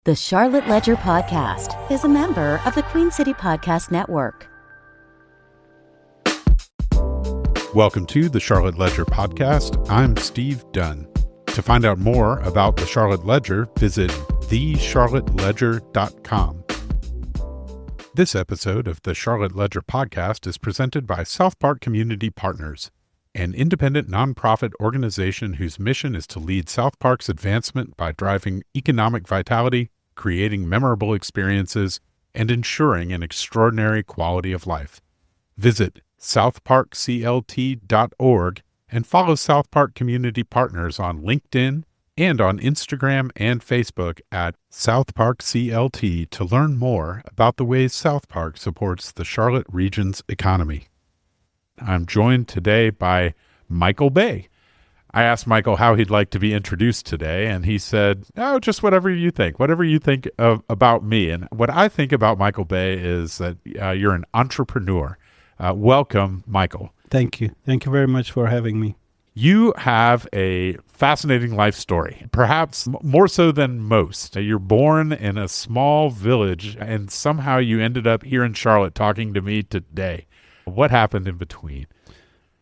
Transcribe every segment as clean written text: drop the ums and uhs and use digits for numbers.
The Charlotte Ledger Podcast is a member of the Queen City Podcast Network. Welcome to the Charlotte Ledger Podcast. I'm Steve Dunn. To find out more about the Charlotte Ledger, visit thecharlotteledger.com. This episode of the Charlotte Ledger Podcast is presented by South Park Community Partners, an independent nonprofit organization whose mission is to lead South Park's advancement by driving economic vitality, creating memorable experiences, and ensuring an extraordinary quality of life. Visit southparkclt.org and follow South Park Community Partners on LinkedIn and on Instagram and Facebook at South Park CLT to learn more about the ways South Park supports the Charlotte region's economy. I'm joined today by Michal Bay. I asked Michal how he'd like to be introduced today, and he said, "Oh, just whatever you think about me." And what I think about Michal Bay is that you're an entrepreneur. Welcome, Michal. Thank you. Thank you very much for having me. You have a fascinating life story, perhaps more so than most. You're born in a small village, and somehow you ended up here in Charlotte talking to me today. What happened in between?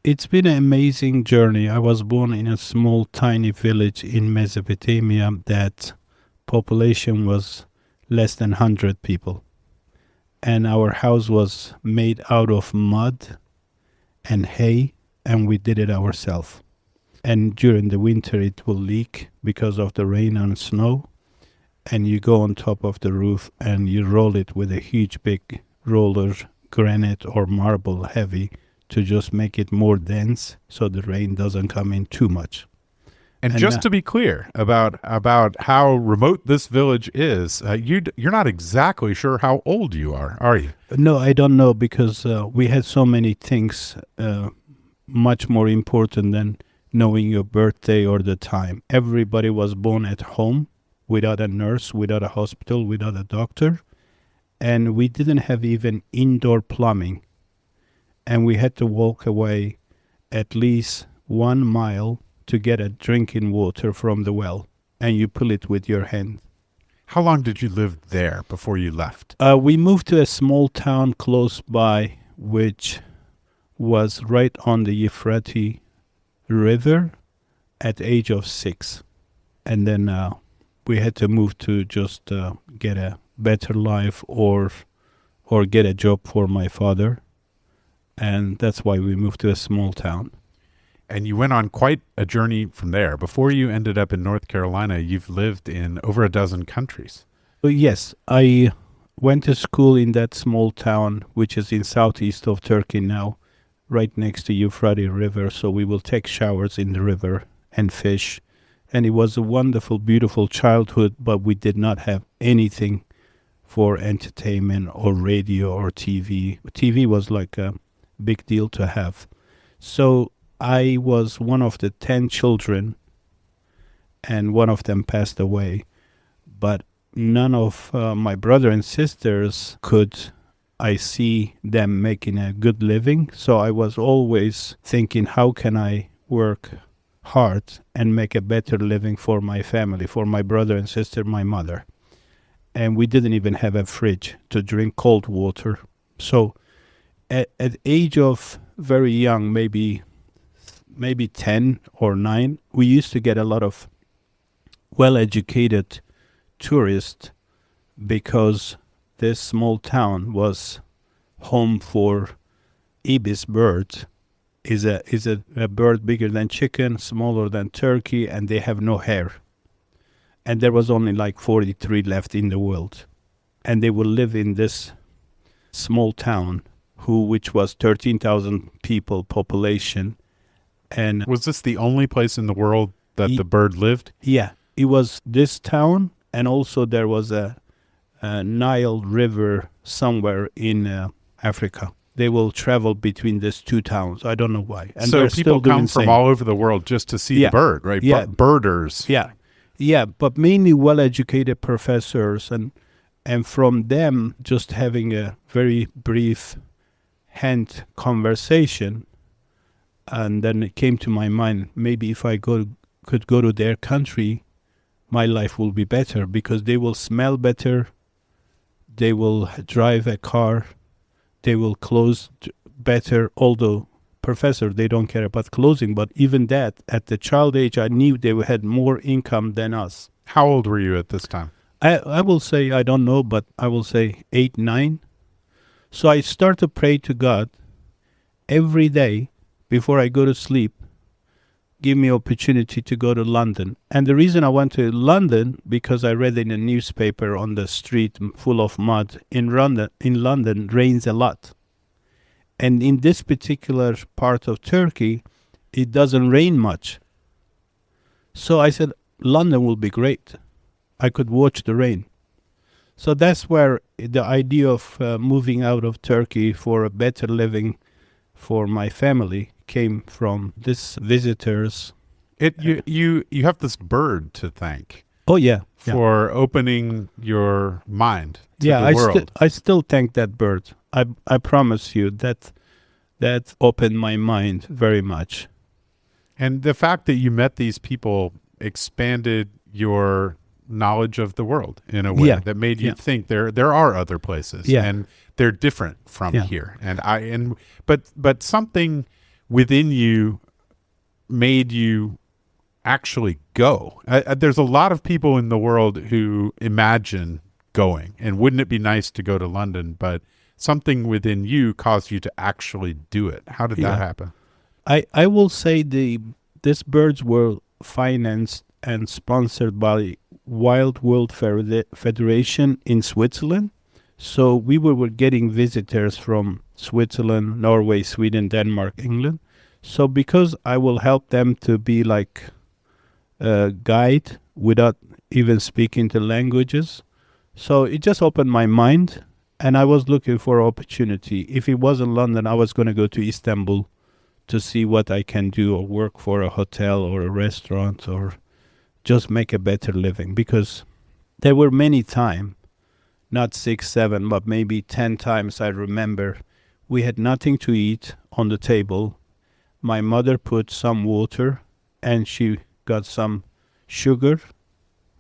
It's been an amazing journey. I was born in a small, tiny village in Mesopotamia that population was less than 100 people. And our house was made out of mud and hay, and we did it ourselves. And during the winter, it will leak because of the rain and snow. And you go on top of the roof and you roll it with a huge big roller, granite or marble heavy, to just make it more dense so the rain doesn't come in too much. And just to be clear about how remote this village is, you're not exactly sure how old you are you? No, I don't know, because we had so many things much more important than knowing your birthday or the time. Everybody was born at home without a nurse, without a hospital, without a doctor. And we didn't have even indoor plumbing. And we had to walk away at least 1 mile to get a drinking water from the well, and you pull it with your hand. How long did you live there before you left? We moved to a small town close by, which was right on the Euphrates River at the age of 6. And then we had to move to just get a better life or get a job for my father. And that's why we moved to a small town. And you went on quite a journey from there. Before you ended up in North Carolina, you've lived in over a dozen countries. Yes, I went to school in that small town, which is in southeast of Turkey now, right next to Euphrates River. So we will take showers in the river and fish. And it was a wonderful, beautiful childhood, but we did not have anything for entertainment or radio or TV. TV was like a big deal to have. So I was one of the 10 children, and one of them passed away. But none of my brother and sisters I see them making a good living. So I was always thinking, how can I work hard and make a better living for my family, for my brother and sister, my mother. And we didn't even have a fridge to drink cold water. So at age of very young, maybe 10 or 9, we used to get a lot of well-educated tourists because this small town was home for ibis bird. Is a bird bigger than chicken, smaller than turkey, and they have no hair. And there was only like 43 left in the world. And they would live in this small town, which was 13,000 people population. And was this the only place in the world that the bird lived? Yeah, it was this town, and also there was a Nile River somewhere in Africa. They will travel between these two towns. I don't know why. And so people come from all over the world just to see the bird, right? Yeah. Birders. Yeah, but mainly well-educated professors, and from them just having a very brief hand conversation. And then it came to my mind, maybe if I could go to their country my life will be better because they will smell better, they will drive a car, they will close better, although professor, they don't care about closing, but even that, at the child age, I knew they had more income than us. How old were you at this time? I will say, I don't know, but I will say 8, 9. So I start to pray to God every day before I go to sleep, give me opportunity to go to London. And the reason I went to London, because I read in a newspaper on the street full of mud, in London rains a lot. And in this particular part of Turkey, it doesn't rain much. So I said, London will be great. I could watch the rain. So that's where the idea of moving out of Turkey for a better living for my family came from. This visitors. You have this bird to thank. Oh yeah, for opening your mind to the world. I still thank that bird. I promise you that opened my mind very much. And the fact that you met these people expanded your knowledge of the world in a way that made you think there are other places and they're different from here. But something within you made you actually go. There's a lot of people in the world who imagine going, and wouldn't it be nice to go to London, but something within you caused you to actually do it. How did that happen? I will say these birds were financed and sponsored by Wild World Federation in Switzerland. So we were getting visitors from Switzerland, Norway, Sweden, Denmark, England. So because I will help them to be like a guide without even speaking the languages. So it just opened my mind, and I was looking for opportunity. If it wasn't London, I was going to go to Istanbul to see what I can do, or work for a hotel or a restaurant, or just make a better living. Because there were many times, not 6, 7, but maybe 10 times I remember, we had nothing to eat on the table. My mother put some water, and she got some sugar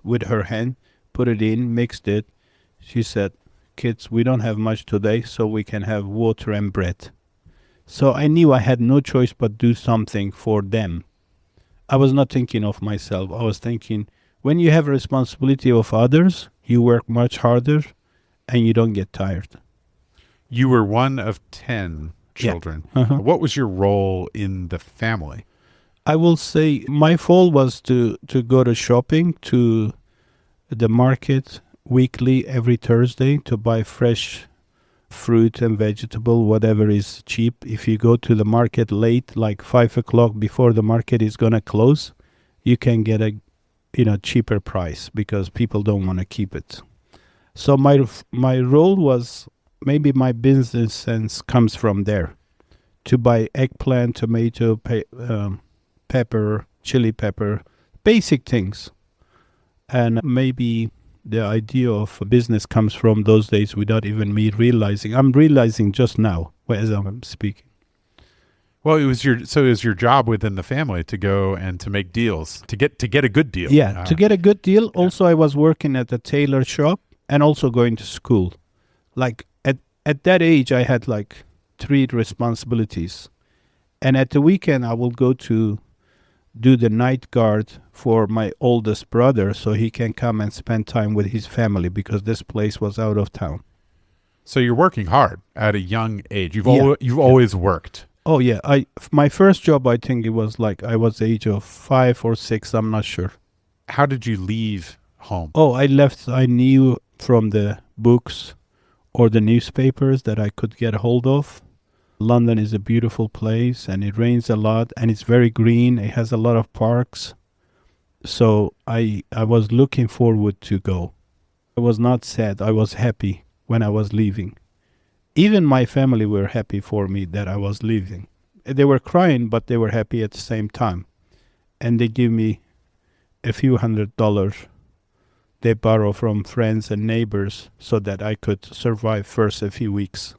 with her hand, put it in, mixed it. She said, kids, we don't have much today, so we can have water and bread. So I knew I had no choice but do something for them. I was not thinking of myself. I was thinking, when you have a responsibility of others, you work much harder and you don't get tired. You were one of 10 children. Yeah. Uh-huh. What was your role in the family? I will say my role was to go to shopping, to the market weekly every Thursday, to buy fresh fruit and vegetable, whatever is cheap. If you go to the market late, like 5 o'clock before the market is going to close, you can get a cheaper price because people don't want to keep it. So my role was, maybe my business sense comes from there, to buy eggplant, tomato, pepper, chili pepper, basic things. And maybe the idea of a business comes from those days without even me realizing. I'm realizing just now as I'm speaking. Well, it was your job within the family to go and to make deals, to get a good deal. Yeah, to get a good deal. Also, I was working at a tailor shop and also going to school. Like at that age, I had like 3 responsibilities. And at the weekend, I will go to do the night guard for my oldest brother so he can come and spend time with his family because this place was out of town. So you're working hard at a young age. You've always worked. Oh yeah, my first job, I think it was like I was the age of 5 or 6, I'm not sure. How did you leave home? Oh, I left. I knew from the books or the newspapers that I could get hold of. London is a beautiful place and it rains a lot and it's very green. It has a lot of parks. So I was looking forward to go. I was not sad. I was happy when I was leaving. Even my family were happy for me that I was leaving. They were crying, but they were happy at the same time. And they give me a few $100 they borrow from friends and neighbors so that I could survive first a few weeks.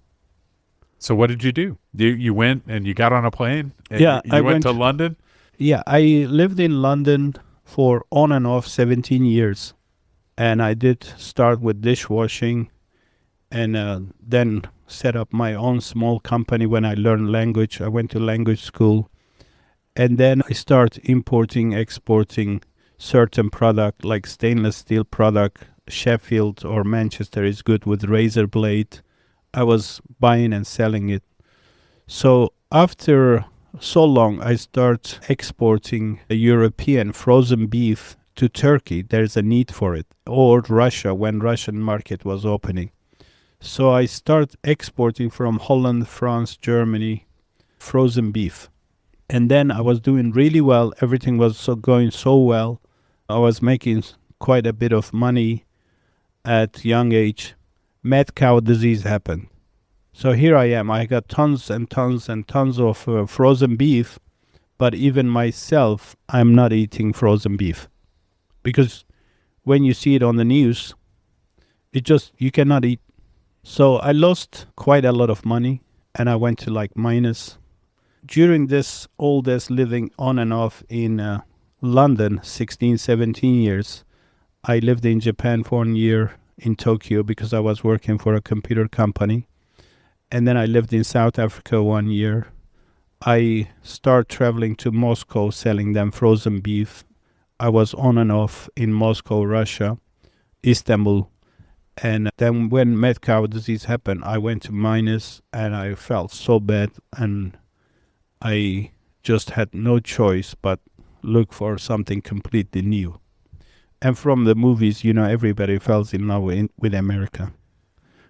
So what did you do? You went and you got on a plane? And Yeah. you went to London? Yeah, I lived in London for on and off 17 years. And I did start with dishwashing and then set up my own small company when I learned language. I went to language school. And then I start importing, exporting certain product like stainless steel product. Sheffield or Manchester is good with razor blade. I was buying and selling it. So after so long, I start exporting a European frozen beef to Turkey. There's a need for it. Or Russia, when Russian market was opening. So I start exporting from Holland, France, Germany, frozen beef. And then I was doing really well. Everything was going so well. I was making quite a bit of money at young age. Mad cow disease happened. So here I am. I got tons and tons and tons of frozen beef. But even myself, I'm not eating frozen beef. Because when you see it on the news, you cannot eat. So I lost quite a lot of money. And I went to like minus. During all this living on and off in London, 16, 17 years, I lived in Japan for 1 year in Tokyo because I was working for a computer company. And then I lived in South Africa 1 year. I started traveling to Moscow, selling them frozen beef. I was on and off in Moscow, Russia, Istanbul. And then when mad cow disease happened, I went to minus and I felt so bad. And I just had no choice but look for something completely new. And from the movies, everybody falls in love with America.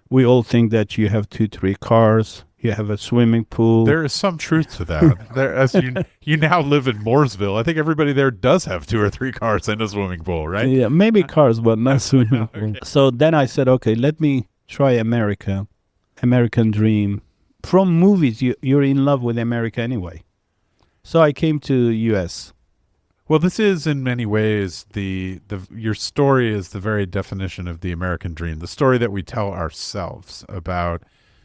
We all think that you have 2-3 cars, you have a swimming pool. There is some truth to that. As you now live in Mooresville, I think everybody there does have 2 or 3 cars and a swimming pool, right? Yeah, maybe cars, but not swimming pool. Okay. So then I said, okay, let me try America, American dream. From movies, you're in love with America anyway. So I came to U.S. Well, this is in many ways your story is the very definition of the American dream, the story that we tell ourselves about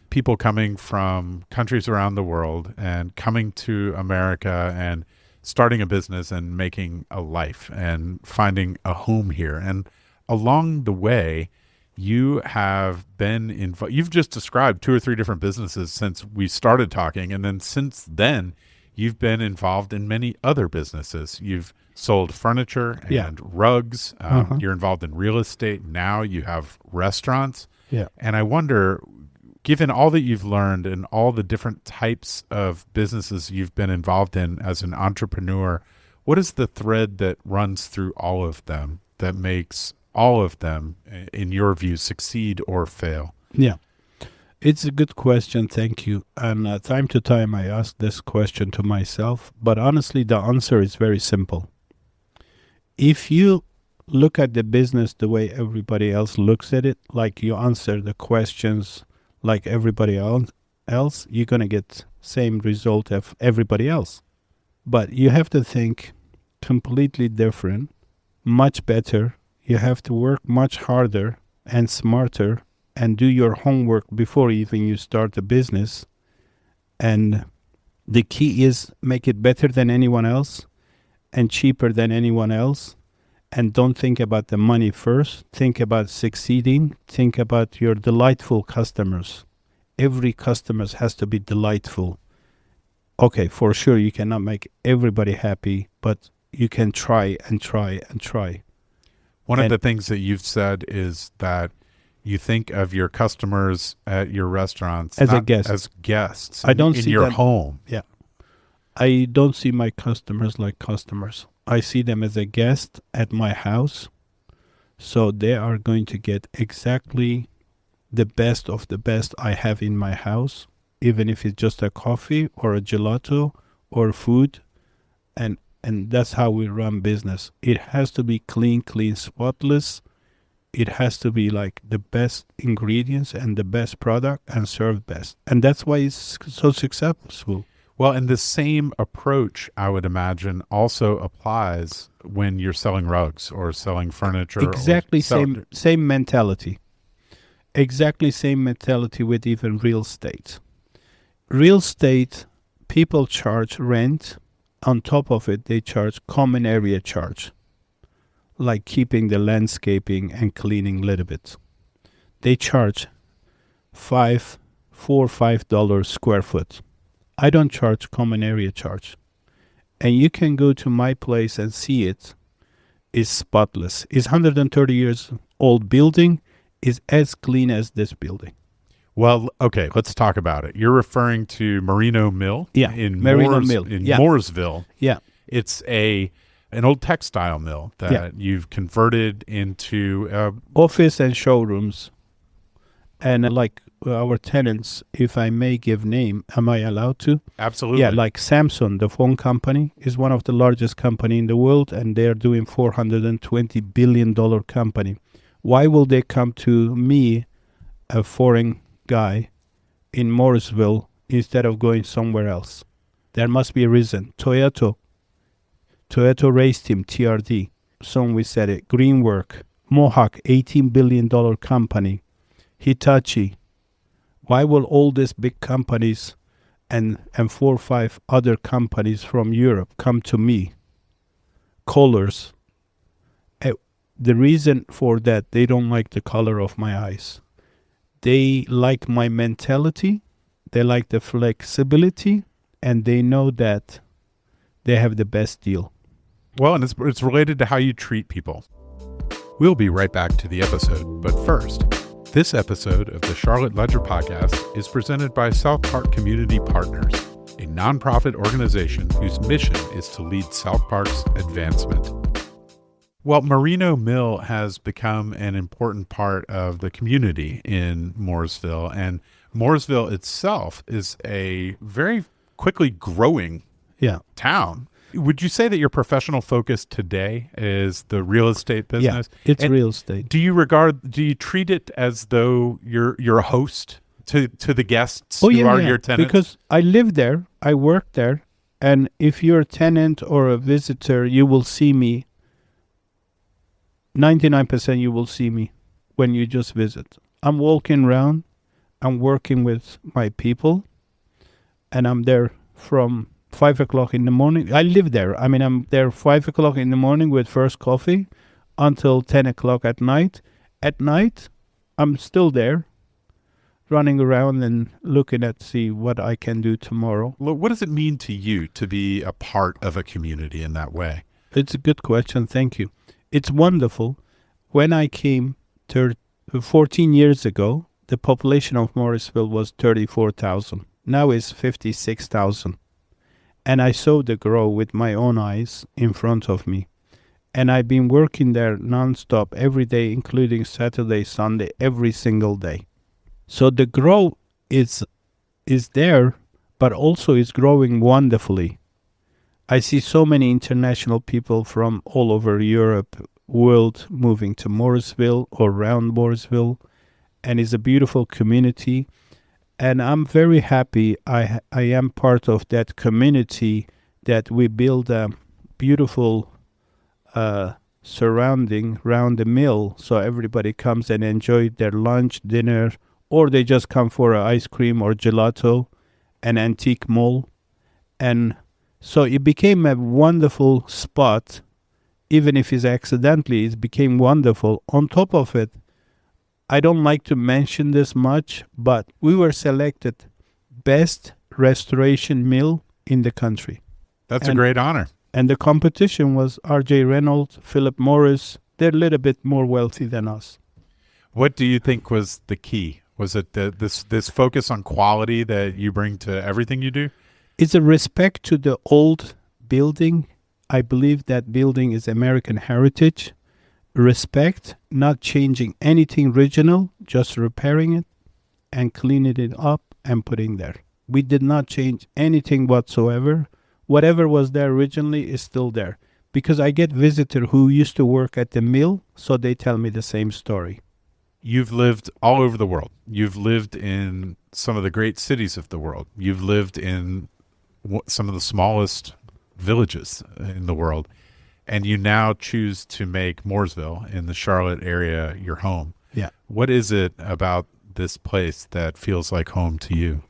people coming from countries around the world and coming to America and starting a business and making a life and finding a home here. And along the way, you have been involved. You've just described 2 or 3 different businesses since we started talking. And then since then, you've been involved in many other businesses. You've sold furniture and rugs. You're involved in real estate. Now you have restaurants. Yeah. And I wonder, given all that you've learned and all the different types of businesses you've been involved in as an entrepreneur, what is the thread that runs through all of them that makes all of them, in your view, succeed or fail? Yeah. It's a good question, thank you. And time to time I ask this question to myself, but honestly the answer is very simple. If you look at the business the way everybody else looks at it, like you answer the questions like everybody else, you're going to get same result as everybody else. But you have to think completely different, much better. You have to work much harder and smarter and do your homework before even you start a business. And the key is make it better than anyone else and cheaper than anyone else. And don't think about the money first. Think about succeeding. Think about your delightful customers. Every customer has to be delightful. Okay, for sure you cannot make everybody happy, but you can try and try and try. One of the things that you've said is that you think of your customers at your restaurants as guests I don't in see your them, home. Yeah. I don't see my customers like customers. I see them as a guest at my house. So they are going to get exactly the best of the best I have in my house, even if it's just a coffee or a gelato or food. And that's how we run business. It has to be clean, spotless. It has to be like the best ingredients and the best product and served best. And that's why it's so successful. Well, and the same approach, I would imagine, also applies when you're selling rugs or selling furniture. Exactly same mentality. Exactly same mentality with even real estate. Real estate, people charge rent. On top of it, they charge common area charge. like keeping the landscaping and cleaning a little bit. They charge $5 square foot. I don't charge common area charge. And you can go to my place and see it. It's spotless. It's 130 years old building. Is as clean as this building. Well, okay, let's talk about it. You're referring to Merino Mill in Merino Mill. Mooresville. Yeah. It's an old textile mill that you've converted into office and showrooms. And like our tenants, if I may give name, am I allowed to? Absolutely. Yeah, like Samsung, the phone company, is one of the largest company in the world, and they are doing $420 billion company. Why will they come to me, a foreign guy, in Mooresville, instead of going somewhere else? There must be a reason. Toyota race team, TRD. Some we said it. Greenwork, Mohawk, $18 billion company. Hitachi. Why will all these big companies and 4 or 5 other companies from Europe come to me? Colors. The reason for that, they don't like the color of my eyes. They like my mentality. They like the flexibility. And they know that they have the best deal. Well, and it's related to how you treat people. We'll be right back to the episode. But first, this episode of the Charlotte Ledger Podcast is presented by South Park Community Partners, a nonprofit organization whose mission is to lead South Park's advancement. Well, Merino Mill has become an important part of the community in Mooresville, and Mooresville itself is a very quickly growing town. Would you say that your professional focus today is the real estate business? Yeah, it's real estate. Do you treat it as though you're a host to the guests who are your tenants? Because I live there, I work there, and if you're a tenant or a visitor, you will see me. 99% you will see me when you just visit. I'm walking around, I'm working with my people, and I'm there from 5 o'clock in the morning. I live there. I mean, I'm there 5 o'clock in the morning with first coffee until 10 o'clock at night. At night, I'm still there, running around and looking at see what I can do tomorrow. What does it mean to you to be a part of a community in that way? It's a good question. Thank you. It's wonderful. When I came 14 years ago, the population of Mooresville was 34,000. Now it's 56,000. And I saw the growth with my own eyes in front of me. And I've been working there nonstop every day, including Saturday, Sunday, every single day. So the growth is there, but also is growing wonderfully. I see so many international people from all over Europe, world, moving to Mooresville or around Mooresville, and it's a beautiful community. And I'm very happy I am part of that community, that we build a beautiful surrounding around the mill, so everybody comes and enjoy their lunch, dinner, or they just come for ice cream or gelato, an antique mall. And so it became a wonderful spot, even if it's accidentally, it became wonderful. On top of it, I don't like to mention this much, but we were selected best restoration mill in the country. That's a great honor. And the competition was R.J. Reynolds, Philip Morris. They're a little bit more wealthy than us. What do you think was the key? Was it this focus on quality that you bring to everything you do? It's a respect to the old building. I believe that building is American heritage. Respect, not changing anything original, just repairing it and cleaning it up and putting there. We did not change anything whatsoever. Whatever was there originally is still there. Because I get visitors who used to work at the mill, so they tell me the same story. You've lived all over the world. You've lived in some of the great cities of the world. You've lived in some of the smallest villages in the world. And you now choose to make Mooresville in the Charlotte area your home. Yeah. What is it about this place that feels like home to you?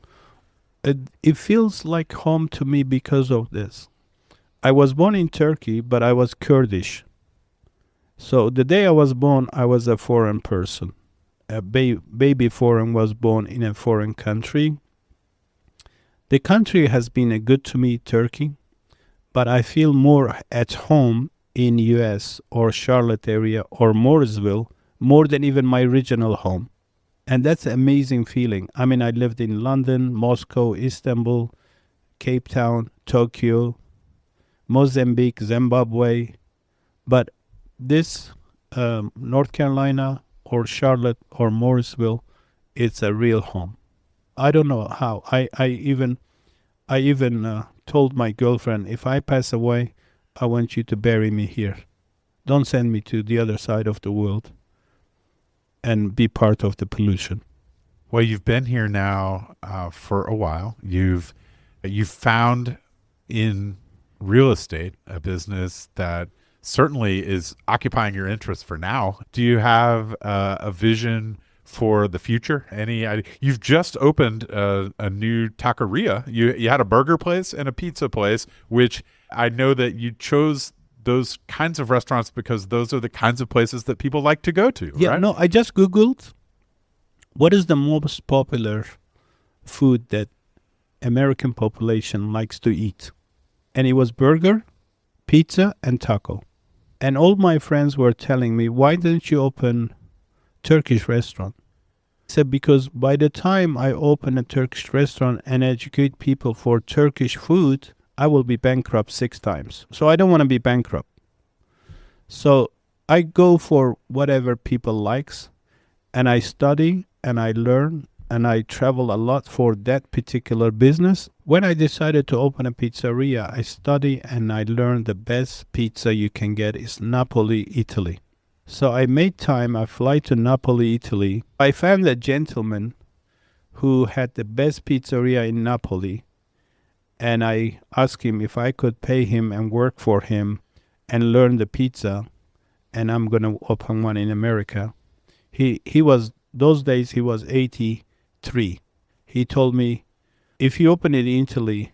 It feels like home to me because of this. I was born in Turkey, but I was Kurdish. So the day I was born, I was a foreign person. A baby foreign was born in a foreign country. The country has been good to me, Turkey, but I feel more at home in US or Charlotte area or Mooresville more than even my original home. And that's an amazing feeling. I mean, I lived in London, Moscow, Istanbul, Cape Town, Tokyo, Mozambique, Zimbabwe. But this North Carolina or Charlotte or Mooresville, it's a real home. I don't know how. I even told my girlfriend, if I pass away, I want you to bury me here. Don't send me to the other side of the world and be part of the pollution. Well, you've been here now for a while. You've found in real estate a business that certainly is occupying your interest for now. Do you have a vision for the future? You've just opened a new taqueria. You had a burger place and a pizza place, which I know that you chose those kinds of restaurants because those are the kinds of places that people like to go to. Yeah, right? no, I just Googled what is the most popular food that American population likes to eat. And it was burger, pizza, and taco. And all my friends were telling me, why don't you open Turkish restaurant? I said, because by the time I open a Turkish restaurant and educate people for Turkish food, I will be bankrupt 6 times. So I don't want to be bankrupt. So I go for whatever people likes, and I study and I learn and I travel a lot for that particular business. When I decided to open a pizzeria, I study and I learned the best pizza you can get is Napoli, Italy. So I made time, I fly to Napoli, Italy. I found a gentleman who had the best pizzeria in Napoli, and I asked him if I could pay him and work for him and learn the pizza, and I'm going to open one in America. He was, those days he was 83. He told me, if you open it in Italy,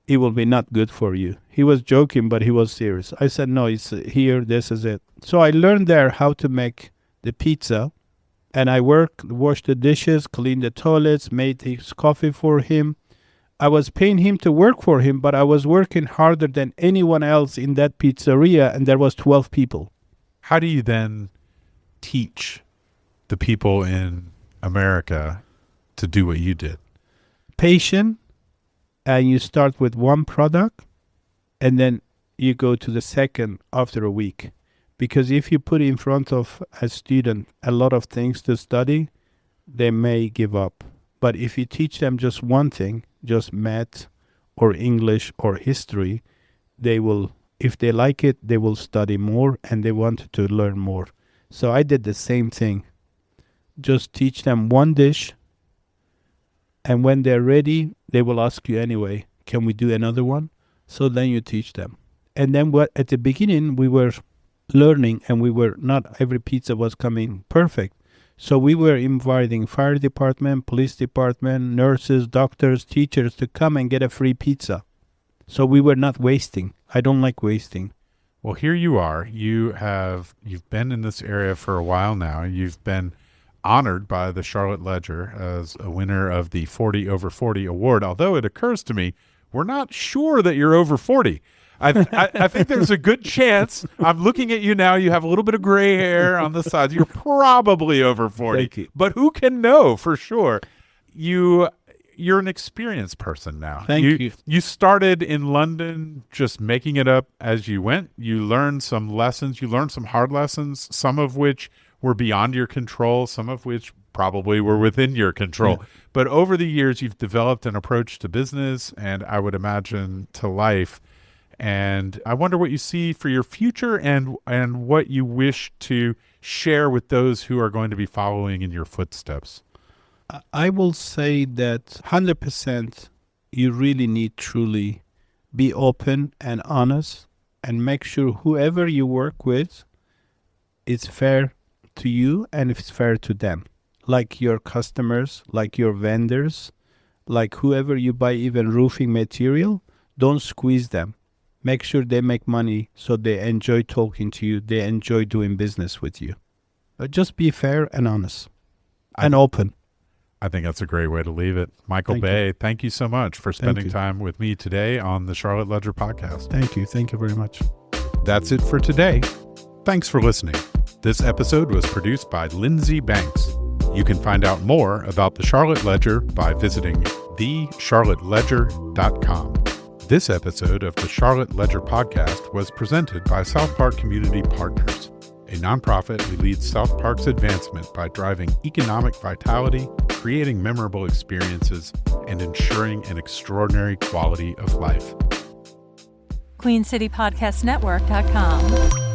it will be not good for you. He was joking, but he was serious. I said, no, it's here, this is it. So I learned there how to make the pizza, and I washed the dishes, cleaned the toilets, made his coffee for him. I was paying him to work for him, but I was working harder than anyone else in that pizzeria, and there was 12 people. How do you then teach the people in America to do what you did? Patient, and you start with one product, and then you go to the second after a week. Because if you put in front of a student a lot of things to study, they may give up. But if you teach them just one thing, just math or English or history, they will, if they like it, they will study more and they want to learn more. So I did the same thing. Just teach them one dish, and when they're ready, they will ask you anyway, can we do another one? So then you teach them. And then at the beginning, we were learning, and not every pizza was coming perfect. So we were inviting fire department, police department, nurses, doctors, teachers to come and get a free pizza. So we were not wasting. I don't like wasting. Well, here you are. You've been in this area for a while now. You've been honored by the Charlotte Ledger as a winner of the 40 over 40 award. Although it occurs to me, we're not sure that you're over 40. I think there's a good chance. I'm looking at you now. You have a little bit of gray hair on the sides. You're probably over 40. Thank you. But who can know for sure? You're an experienced person now. Thank you. You started in London just making it up as you went. You learned some lessons. You learned some hard lessons, some of which were beyond your control, some of which probably were within your control. Yeah. But over the years, you've developed an approach to business and I would imagine to life. And I wonder what you see for your future and what you wish to share with those who are going to be following in your footsteps. I will say that 100% you really need truly be open and honest and make sure whoever you work with is fair to you and it's fair to them. Like your customers, like your vendors, like whoever you buy even roofing material, don't squeeze them. Make sure they make money so they enjoy talking to you. They enjoy doing business with you. Just be fair and honest and open. I think that's a great way to leave it. Michal Bay, thank you so much for spending time with me today on the Charlotte Ledger podcast. Thank you. Thank you very much. That's it for today. Thanks for listening. This episode was produced by Lindsay Banks. You can find out more about the Charlotte Ledger by visiting thecharlotteledger.com. This episode of the Charlotte Ledger podcast was presented by South Park Community Partners, a nonprofit who leads South Park's advancement by driving economic vitality, creating memorable experiences, and ensuring an extraordinary quality of life. QueenCityPodcastNetwork.com.